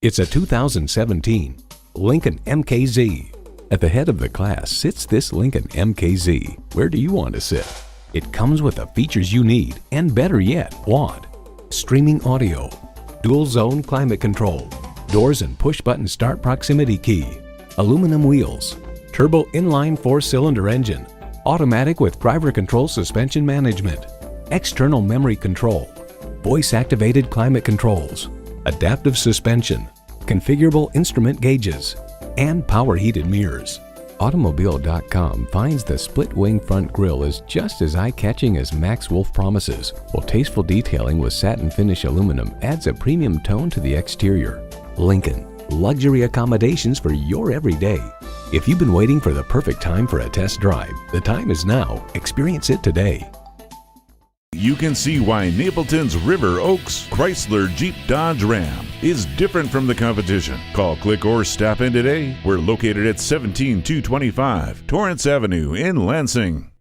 It's a 2017 Lincoln MKZ. At the head of the class sits this Lincoln MKZ. Where do you want to sit? It comes with the features you need and, better yet, want. Streaming audio, dual zone climate control, doors and push-button start proximity key, aluminum wheels, turbo inline 4-cylinder engine, automatic with driver control suspension management, external memory control, voice-activated climate controls, adaptive suspension, configurable instrument gauges, and power heated mirrors. Automobile.com finds the split-wing front grille is just as eye-catching as Max Wolf promises, while tasteful detailing with satin finish aluminum adds a premium tone to the exterior. Lincoln, luxury accommodations for your everyday. If you've been waiting for the perfect time for a test drive, the time is now. Experience it today. You can see why Napleton's River Oaks Chrysler Jeep Dodge RAM is different from the competition. Call, click, or stop in today. We're located at 17225 Torrence Avenue in Lansing.